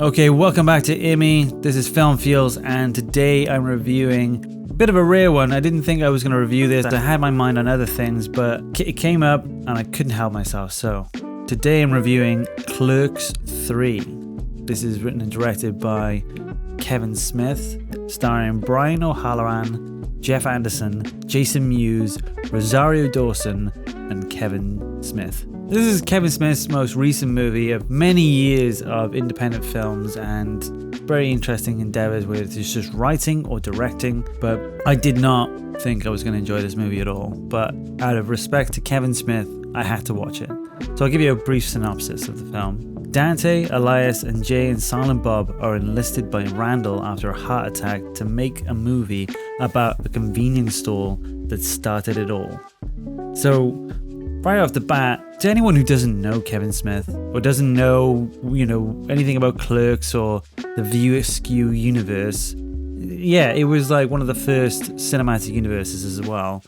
Okay, welcome back to IMMY. This is Film Feels, and today I'm reviewing a bit of a rare one. I didn't think I was going to review this. I had my mind on other things, but it came up and I couldn't help myself. So today I'm reviewing Clerks 3. This is written and directed by Kevin Smith, starring Brian O'Halloran, Jeff Anderson, Jason Mewes, Rosario Dawson, and Kevin Smith. This is Kevin Smith's most recent movie of many years of independent films and very interesting endeavors, whether it's just writing or directing, but I did not think I was going to enjoy this movie at all. But out of respect to Kevin Smith, I had to watch it. So I'll give you a brief synopsis of the film. Dante, Elias, and Jay and Silent Bob are enlisted by Randall after a heart attack to make a movie about a convenience store that started it all. So right off the bat, to anyone who doesn't know Kevin Smith or doesn't know, anything about Clerks or the View Askew universe, yeah, it was like one of the first cinematic universes as well.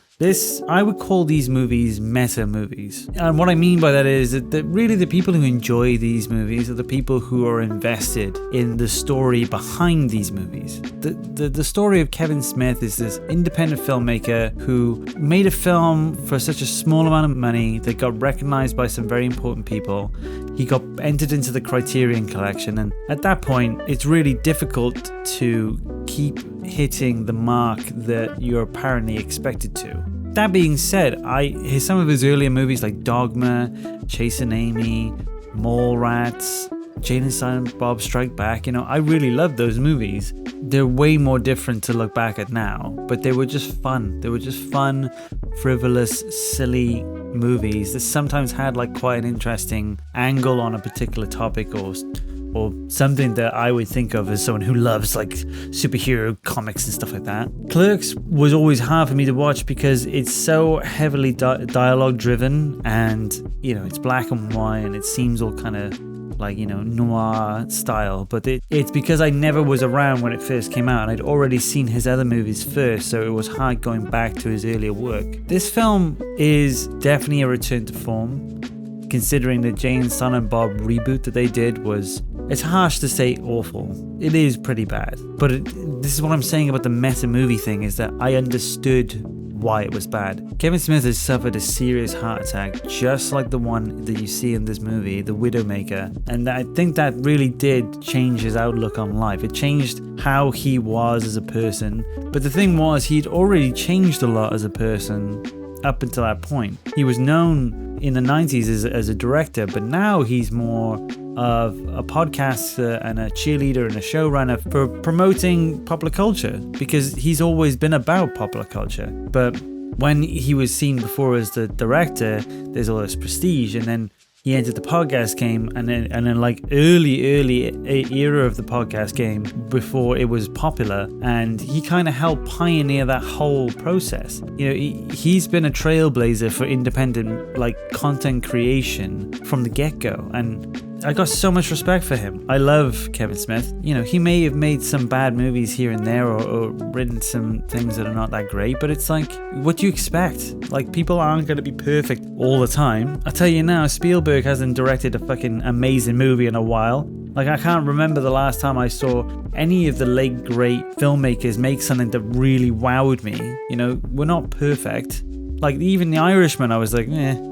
I would call these movies meta movies. And what I mean by that is that really the people who enjoy these movies are the people who are invested in the story behind these movies. The story of Kevin Smith is this independent filmmaker who made a film for such a small amount of money that got recognized by some very important people. He got entered into the Criterion Collection, and at that point it's really difficult to keep hitting the mark that you're apparently expected to. That being said, some of his earlier movies like Dogma, Chasing Amy, Mallrats, Jane and Silent Bob Strike Back, I really loved those movies. They're way more different to look back at now, but they were just fun. They were just fun, frivolous, silly movies that sometimes had like quite an interesting angle on a particular topic or something that I would think of as someone who loves like superhero comics and stuff like that. Clerks was always hard for me to watch because it's so heavily dialogue driven, and it's black and white and it seems all kind of like noir style, but it's because I never was around when it first came out and I'd already seen his other movies first, so it was hard going back to his earlier work. This film is definitely a return to form, considering the Jay and Silent Bob reboot that they did it's harsh to say awful. It is pretty bad. But this is what I'm saying about the meta movie thing, is that I understood why it was bad. Kevin Smith has suffered a serious heart attack, just like the one that you see in this movie, The Widowmaker. And I think that really did change his outlook on life. It changed how he was as a person. But the thing was, he'd already changed a lot as a person up until that point. He was known in the 90s as a director, but now he's more of a podcaster and a cheerleader and a showrunner for promoting popular culture, because he's always been about popular culture. But when he was seen before as the director, there's all this prestige, and then he entered the podcast game, and then like early era of the podcast game before it was popular, and he kind of helped pioneer that whole process. He's been a trailblazer for independent like content creation from the get-go, and I got so much respect for him. I love Kevin Smith. He may have made some bad movies here and there or written some things that are not that great, but it's like, what do you expect? Like, people aren't going to be perfect all the time. I'll tell you now, Spielberg hasn't directed a fucking amazing movie in a while. Like, I can't remember the last time I saw any of the late great filmmakers make something that really wowed me. We're not perfect. Like, even The Irishman, I was like,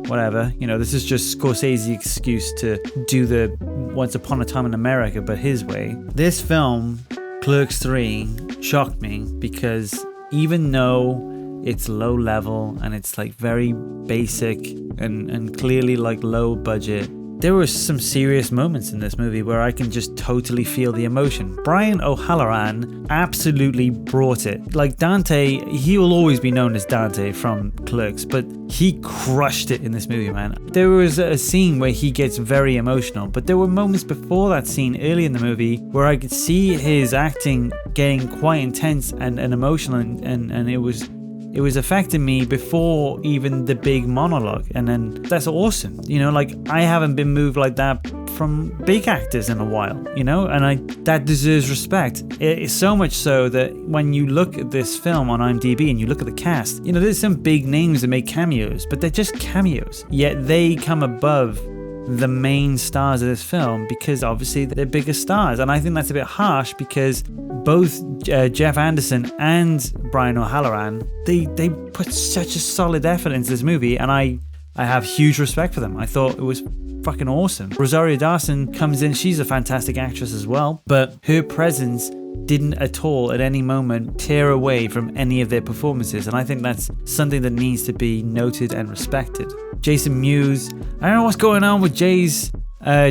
whatever. This is just Scorsese's excuse to do the Once Upon a Time in America, but his way. This film, Clerks 3, shocked me because even though it's low level and it's like very basic and clearly like low budget, there were some serious moments in this movie where I can just totally feel the emotion. Brian O'Halloran absolutely brought it. Like Dante, he will always be known as Dante from Clerks, but he crushed it in this movie, man. There was a scene where he gets very emotional, but there were moments before that scene, early in the movie, where I could see his acting getting quite intense and emotional, and it was affecting me before even the big monologue, and then that's awesome. Like, I haven't been moved like that from big actors in a while, and that deserves respect. It's so much so that when you look at this film on IMDb and you look at the cast, there's some big names that make cameos, but they're just cameos, yet they come above the main stars of this film because obviously they're bigger stars. And I think that's a bit harsh because both Jeff Anderson and Brian O'Halloran, they put such a solid effort into this movie, and I have huge respect for them. I thought it was fucking awesome. Rosario Dawson comes in, she's a fantastic actress as well, but her presence didn't at all at any moment tear away from any of their performances, and I think that's something that needs to be noted and respected. Jason Mewes, I don't know what's going on with Jay's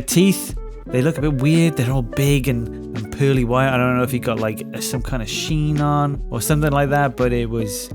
teeth. They look a bit weird. They're all big and pearly white. I don't know if he got like some kind of sheen on or something like that, but it was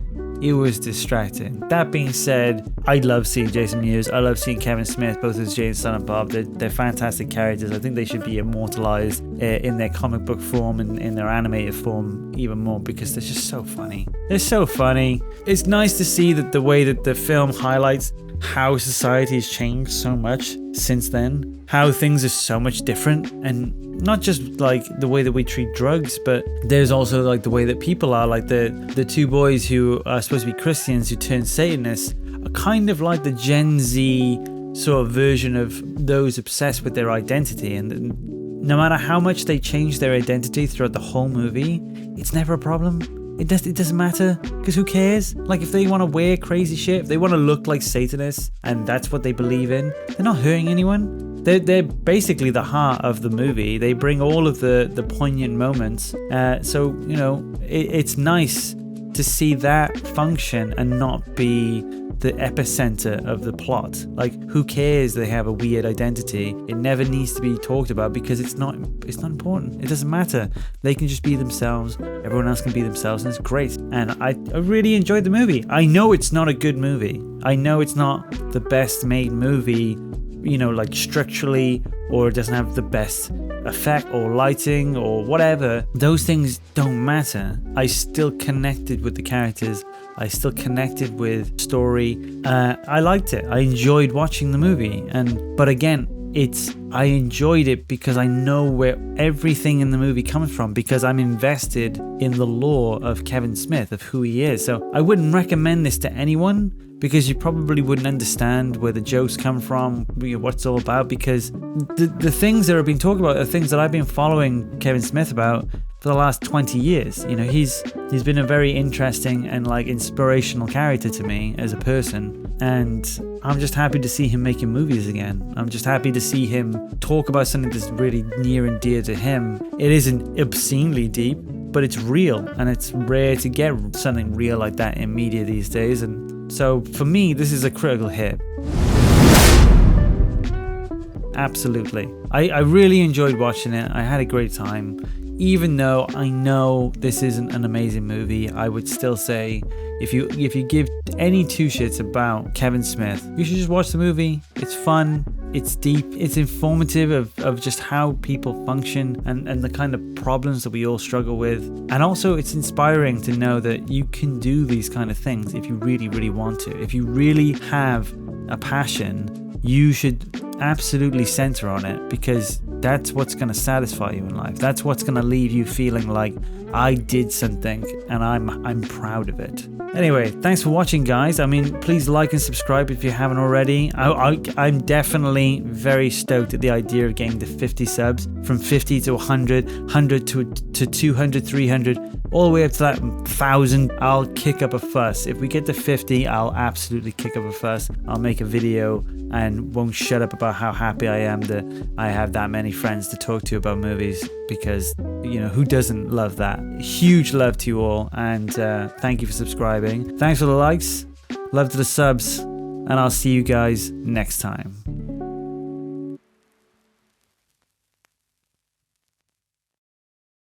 distracting. That being said, I love seeing Jason Mewes. I love seeing Kevin Smith, both as Jay and Silent Bob. They're fantastic characters. I think they should be immortalized in their comic book form and in their animated form even more because they're just so funny. They're so funny. It's nice to see that the way that the film highlights how society has changed so much since then, how things are so much different, and not just like the way that we treat drugs, but there's also like the way that people are. Like the two boys who are supposed to be Christians who turn Satanists are kind of like the Gen Z sort of version of those obsessed with their identity, and no matter how much they change their identity throughout the whole movie, it's never a problem. It doesn't matter, because who cares? Like, if they want to wear crazy shit, if they want to look like Satanists, and that's what they believe in, they're not hurting anyone. They're basically the heart of the movie. They bring all of the poignant moments. So, you know, it's nice to see that function and not be the epicenter of the plot. Like, who cares they have a weird identity? It never needs to be talked about because it's not important. It doesn't matter. They can just be themselves. Everyone else can be themselves, and it's great. And I really enjoyed the movie. I know it's not a good movie. I know it's not the best made movie, you know, like structurally, or it doesn't have the best effect or lighting or whatever. Those things don't matter. I still connected with the characters. I still connected with story. I liked it. I enjoyed watching the movie. But again, I enjoyed it because I know where everything in the movie comes from, because I'm invested in the lore of Kevin Smith, of who he is. So I wouldn't recommend this to anyone, because you probably wouldn't understand where the jokes come from, what it's all about, because the things that are being talked about are things that I've been following Kevin Smith about for the last 20 years. You know, he's been a very interesting and like inspirational character to me as a person, and I'm just happy to see him making movies again. I'm just happy to see him talk about something that's really near and dear to him. It isn't obscenely deep, but it's real, and it's rare to get something real like that in media these days. And so for me, this is a critical hit. Absolutely. I really enjoyed watching it. I had a great time. Even though I know this isn't an amazing movie, I would still say if you give any two shits about Kevin Smith, you should just watch the movie. It's fun. It's deep. It's informative of just how people function and the kind of problems that we all struggle with. And also it's inspiring to know that you can do these kind of things if you really, really want to. If you really have a passion, you should absolutely center on it, because that's what's going to satisfy you in life. That's what's going to leave you feeling like I did something and I'm proud of it. Anyway, thanks for watching, guys. I mean, please like and subscribe if you haven't already. I'm definitely very stoked at the idea of getting to 50 subs, from 50 to 100, 100 to 200, 300, all the way up to that 1,000. I'll kick up a fuss. If we get to 50, I'll absolutely kick up a fuss. I'll make a video and won't shut up about how happy I am that I have that many friends to talk to about movies, because, you know, who doesn't love that? Huge love to you all, and thank you for subscribing. Thanks for the likes, love to the subs, and I'll see you guys next time.